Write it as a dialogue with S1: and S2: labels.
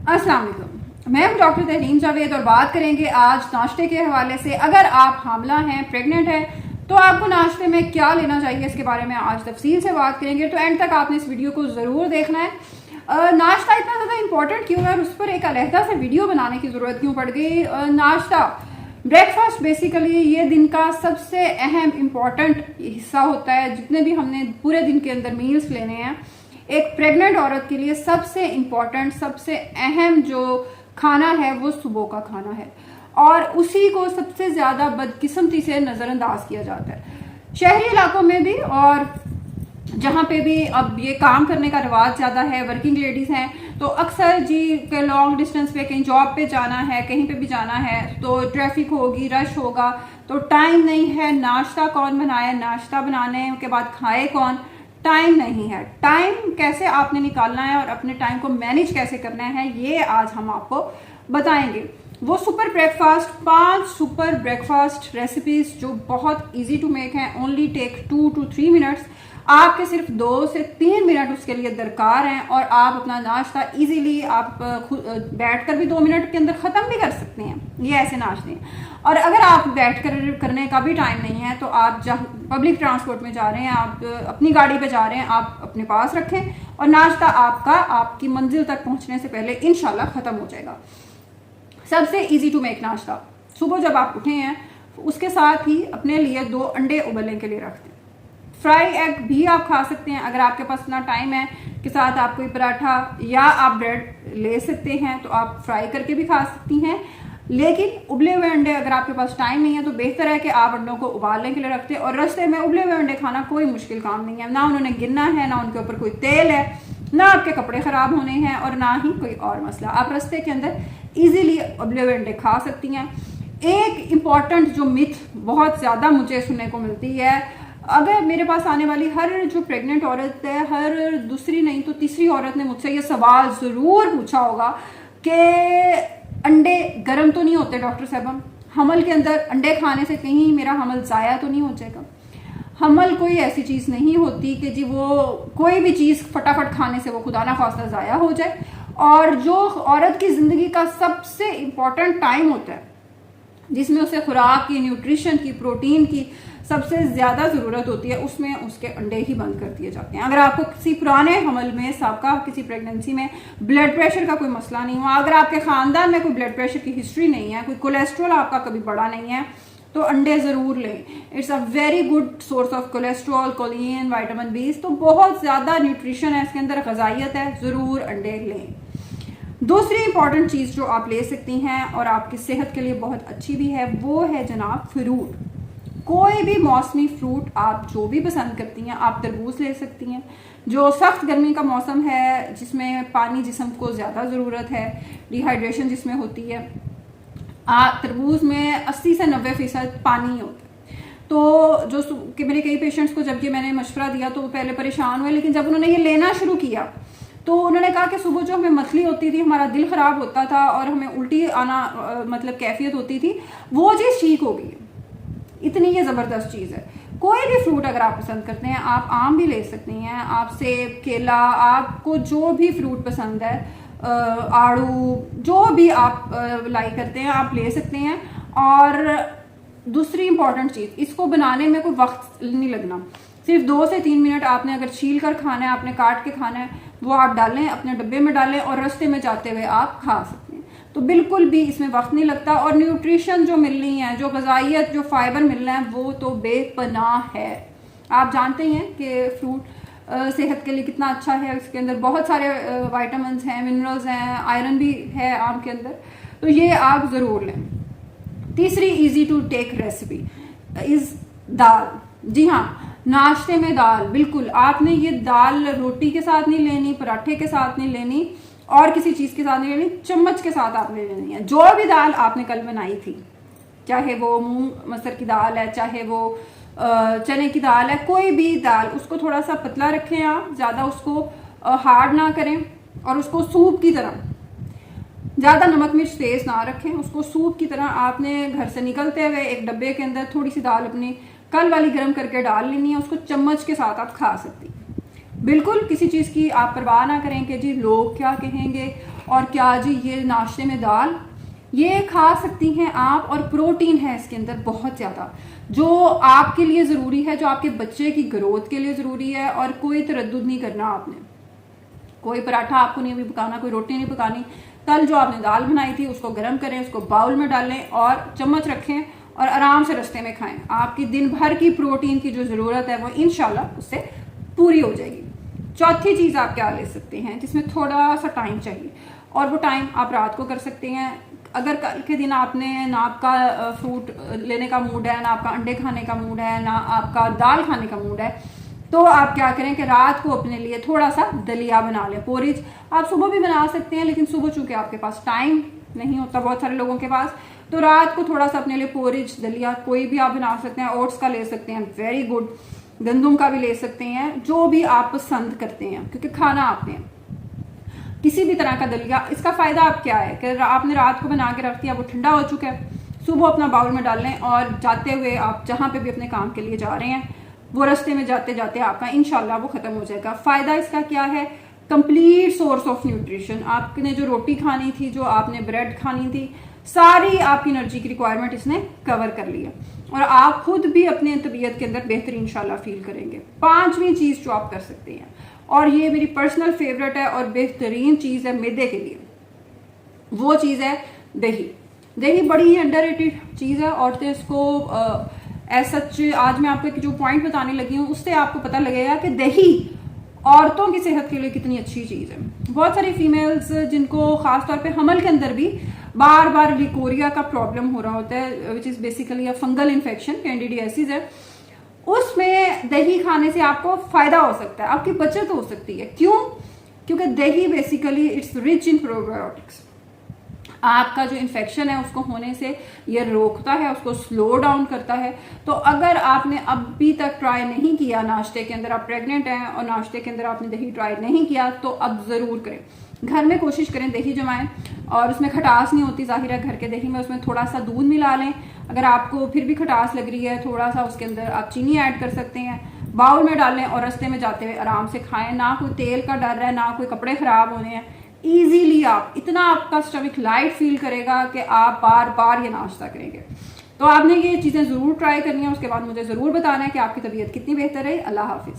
S1: अस्सलाम वालेकुम। मैं हूं डॉक्टर तहरीन जावेद और बात करेंगे आज नाश्ते के हवाले से। अगर आप हामला हैं, प्रेग्नेंट हैं, तो आपको नाश्ते में क्या लेना चाहिए, इसके बारे में आज तफसील से बात करेंगे। तो एंड तक आपने इस वीडियो को ज़रूर देखना है। नाश्ता इतना ज़्यादा इंपॉर्टेंट क्यों है और उस पर एक अलहदा से वीडियो बनाने की ज़रूरत क्यों पड़ गई। नाश्ता, ब्रेकफास्ट बेसिकली ये दिन का सबसे अहम इम्पॉर्टेंट हिस्सा होता है। जितने भी हमने पूरे दिन के अंदर मील्स लेने हैं, एक प्रेग्नेंट औरत के लिए सबसे इम्पॉर्टेंट, सबसे अहम जो खाना है वो सुबह का खाना है, और उसी को सबसे ज़्यादा बदकिस्मती से नज़रअंदाज किया जाता है शहरी इलाकों में भी। और जहाँ पे भी अब ये काम करने का रिवाज ज़्यादा है, वर्किंग लेडीज़ हैं, तो अक्सर जी के लॉन्ग डिस्टेंस पे कहीं जॉब पे जाना है, कहीं पे भी जाना है, तो ट्रैफिक होगी, रश होगा, तो टाइम नहीं है। नाश्ता कौन बनाए, नाश्ता बनाने के बाद खाए कौन, टाइम नहीं है। टाइम कैसे आपने निकालना है और अपने टाइम को मैनेज कैसे करना है, ये आज हम आपको बताएंगे। वो super breakfast, 5 super breakfast recipes जो बहुत इजी टू मेक हैं, ओनली टेक 2 to 3 मिनट्स। आपके सिर्फ 2 से 3 मिनट उसके लिए दरकार हैं और आप अपना नाश्ता इजीली आप बैठ कर भी 2 मिनट के अंदर ख़त्म भी कर सकते हैं। ये ऐसे नाश्ते हैं। और अगर आप बैठ कर करने का भी टाइम नहीं है, तो आप जहाँ पब्लिक ट्रांसपोर्ट में जा रहे हैं, आप अपनी गाड़ी पे जा रहे हैं, आप अपने पास रखें और नाश्ता आपका आपकी मंजिल तक पहुंचने से पहले इंशाल्लाह ख़त्म हो जाएगा। सबसे इजी टू मेक नाश्ता, सुबह जब आप उठे हैं उसके साथ ही अपने लिए 2 अंडे उबलने के लिए रख दें। फ्राई एग भी आप खा सकते हैं, अगर आपके पास इतना टाइम है के साथ आप कोई पराठा या आप ब्रेड ले सकते हैं तो आप फ्राई करके भी खा सकती हैं। लेकिन उबले हुए अंडे, अगर आपके पास टाइम नहीं है तो बेहतर है कि आप अंडों को उबालने के लिए रखते हैं। और रास्ते में उबले हुए अंडे खाना कोई मुश्किल काम नहीं है, ना उन्होंने गिरना है, ना उनके ऊपर कोई तेल है, ना आपके कपड़े खराब होने हैं और ना ही कोई और मसला। आप रास्ते के अंदर इजीली उबले हुए अंडे खा सकती हैं। एक इम्पॉर्टेंट जो मिथ बहुत ज़्यादा मुझे सुनने को मिलती है, अगर मेरे पास आने वाली हर जो प्रेग्नेंट औरत है, हर दूसरी नहीं तो तीसरी औरत ने मुझसे ये सवाल ज़रूर पूछा होगा कि अंडे गर्म तो नहीं होते डॉक्टर साहब, हमल के अंदर अंडे खाने से कहीं मेरा हमल ज़ाया तो नहीं हो जाएगा। हमल कोई ऐसी चीज़ नहीं होती कि जी वो कोई भी चीज़ फटाफट खाने से वो खुदा ना खास्ता ज़ाया हो जाए। और जो औरत की ज़िंदगी का सबसे इम्पॉर्टेंट टाइम होता है, जिसमें उसे खुराक की, न्यूट्रिशन की, प्रोटीन की सबसे ज़्यादा ज़रूरत होती है, उसमें उसके अंडे ही बंद कर दिए जाते हैं। अगर आपको किसी पुराने हमल में, साबका किसी प्रेगनेंसी में ब्लड प्रेशर का कोई मसला नहीं हुआ, अगर आपके ख़ानदान में कोई ब्लड प्रेशर की हिस्ट्री नहीं है, कोई कोलेस्ट्रॉल आपका कभी बढ़ा नहीं है, तो अंडे ज़रूर लें। It's a very good source of cholesterol, choline, vitamin B, तो बहुत ज़्यादा न्यूट्रिशन है इसके अंदर, ग़िज़ाइयत है, ज़रूर अंडे लें। दूसरी इंपॉर्टेंट चीज़ जो आप ले सकती हैं और आपकी सेहत के लिए बहुत अच्छी भी है, वो है जनाब फ्रूट। कोई भी मौसमी फ्रूट आप जो भी पसंद करती हैं, आप तरबूज ले सकती हैं, जो सख्त गर्मी का मौसम है, जिसमें पानी जिस्म को ज़्यादा ज़रूरत है, डिहाइड्रेशन जिसमें होती है। तरबूज में 80 से 90% पानी होता है। तो जो कि मेरे कई पेशेंट्स को जब ये मैंने मशवरा दिया तो वो पहले परेशान हुए, लेकिन जब उन्होंने ये लेना शुरू किया तो उन्होंने कहा कि सुबह जो हमें मसली होती थी, हमारा दिल ख़राब होता था और हमें उल्टी आना मतलब कैफियत होती थी, वो चीज़ ठीक हो गई। इतनी ये ज़बरदस्त चीज़ है। कोई भी फ्रूट अगर आप पसंद करते हैं, आप आम भी ले सकती हैं, आप सेब, केला, आपको जो भी फ्रूट पसंद है, आड़ू, जो भी आप लाइक करते हैं आप ले सकते हैं। और दूसरी इंपॉर्टेंट चीज़, इसको बनाने में कोई वक्त नहीं लगना, सिर्फ 2 से 3 मिनट आपने अगर छील कर खाना है, आपने काट के खाना है, वो आप डालें, अपने डब्बे में डालें और रास्ते में जाते हुए आप खा सकते हैं। तो बिल्कुल भी इसमें वक्त नहीं लगता और न्यूट्रिशन जो मिल रही है, जो ग़िज़ाइयत, जो फाइबर मिल रहा है, वो तो बेपनाह है। आप जानते हैं कि फ्रूट सेहत के लिए कितना अच्छा है, इसके अंदर बहुत सारे विटामिन्स हैं, मिनरल्स हैं, आयरन भी है आम के अंदर, तो ये आप ज़रूर लें। तीसरी easy to take recipe is dal. जी हाँ, नाश्ते में दाल, बिल्कुल आपने ये दाल रोटी के साथ नहीं लेनी, पराठे के साथ नहीं लेनी और किसी चीज़ के साथ नहीं लेनी, चम्मच के साथ आपने लेनी है। जो भी दाल आपने कल बनाई थी, चाहे वो मूंग मसर की दाल है, चाहे वो चने की दाल है, कोई भी दाल, उसको थोड़ा सा पतला रखें, आप ज़्यादा उसको हार्ड ना करें और उसको सूप की तरह, ज़्यादा नमक मिर्च तेज़ ना रखें, उसको सूप की तरह आपने घर से निकलते हुए एक डब्बे के अंदर थोड़ी सी दाल अपनी कल वाली गर्म करके डाल लेनी है, उसको चम्मच के साथ आप खा सकती हैं। बिल्कुल किसी चीज़ की आप परवाह ना करें कि जी लोग क्या कहेंगे, और क्या जी ये नाश्ते में दाल, ये खा सकती हैं आप, और प्रोटीन है इसके अंदर बहुत ज़्यादा, जो आपके लिए ज़रूरी है, जो आपके बच्चे की ग्रोथ के लिए ज़रूरी है। और कोई तरद्दुद नहीं करना आपने, कोई पराठा आपको नहीं अभी पकाना, कोई रोटी नहीं पकानी। कल जो आपने दाल बनाई थी उसको गर्म करें, उसको बाउल में डालें और चम्मच रखें और आराम से रास्ते में खाएं। आपकी दिन भर की प्रोटीन की जो ज़रूरत है वो इंशाल्लाह उससे पूरी हो जाएगी। चौथी चीज़ आप क्या ले सकते हैं जिसमें थोड़ा सा टाइम चाहिए, और वो टाइम आप रात को कर सकते हैं। अगर कल के दिन आपने ना आपका फ्रूट लेने का मूड है, ना आपका अंडे खाने का मूड है, ना आपका दाल खाने का मूड है, तो आप क्या करें कि रात को अपने लिए थोड़ा सा दलिया बना लें, पोरिज। आप सुबह भी बना सकते हैं, लेकिन सुबह चूंकि आपके पास टाइम नहीं होता बहुत सारे लोगों के पास, तो रात को थोड़ा सा अपने लिए पोरिज दलिया कोई भी आप बना सकते हैं। ओट्स का ले सकते हैं, वेरी गुड, गंदुम का भी ले सकते हैं, जो भी आप पसंद करते हैं, क्योंकि खाना आपने किसी भी तरह का दलिया। इसका फायदा आप क्या है कि आपने रात को बना के रख दिया, वो ठंडा हो चुका है, सुबह अपना बाउल में डाल लें और जाते हुए आप जहां पे भी अपने काम के लिए जा रहे हैं वो रास्ते में जाते जाते आपका इंशाल्लाह वो खत्म हो जाएगा। फायदा इसका क्या है, कंप्लीट सोर्स ऑफ न्यूट्रिशन। आपने जो रोटी खानी थी, जो आपने ब्रेड खानी थी, सारी आपकी एनर्जी की रिक्वायरमेंट इसने कवर कर लिया, और आप खुद भी अपने तबीयत के अंदर बेहतर इंशाल्लाह फील करेंगे। पांचवी चीज जो आप कर सकते हैं, और ये मेरी पर्सनल फेवरेट है और बेहतरीन चीज है मैदे के लिए, वो चीज है दही। दही बड़ी ही अंडररेटेड चीज है, और तो इसको सच आज मैं आपको जो पॉइंट बताने लगी हूँ उससे आपको पता लगेगा कि दही औरतों की सेहत के लिए कितनी अच्छी चीज है। बहुत सारी फीमेल्स जिनको खासतौर पे हमल के अंदर भी बार बार लिकोरिया का प्रॉब्लम हो रहा होता है, which is basically a fungal infection, candidiasis है, उसमें दही खाने से आपको फायदा हो सकता है, आपकी बचत हो सकती है। क्यों? क्योंकि दही basically it's rich in probiotics. आपका जो इन्फेक्शन है उसको होने से ये रोकता है, उसको स्लो डाउन करता है। तो अगर आपने अभी तक ट्राई नहीं किया, नाश्ते के अंदर आप प्रेग्नेंट हैं और नाश्ते के अंदर आपने दही ट्राई नहीं किया, तो अब जरूर करें। घर में कोशिश करें दही जमाएं, और उसमें खटास नहीं होती जाहिर है घर के दही में, उसमें थोड़ा सा दूध मिला लें। अगर आपको फिर भी खटास लग रही है, थोड़ा सा उसके अंदर आप चीनी ऐड कर सकते हैं, बाउल में डालें और रास्ते में जाते हुए आराम से खाएं। ना कोई तेल का डर है, ना कोई कपड़े खराब होने हैं, इजीली आप इतना आपका स्टमक लाइट फील करेगा कि आप बार बार ये नाश्ता करेंगे। तो आपने ये चीजें जरूर ट्राई करनी है, उसके बाद मुझे जरूर बताना है कि आपकी तबीयत कितनी बेहतर है। अल्लाह हाफिज।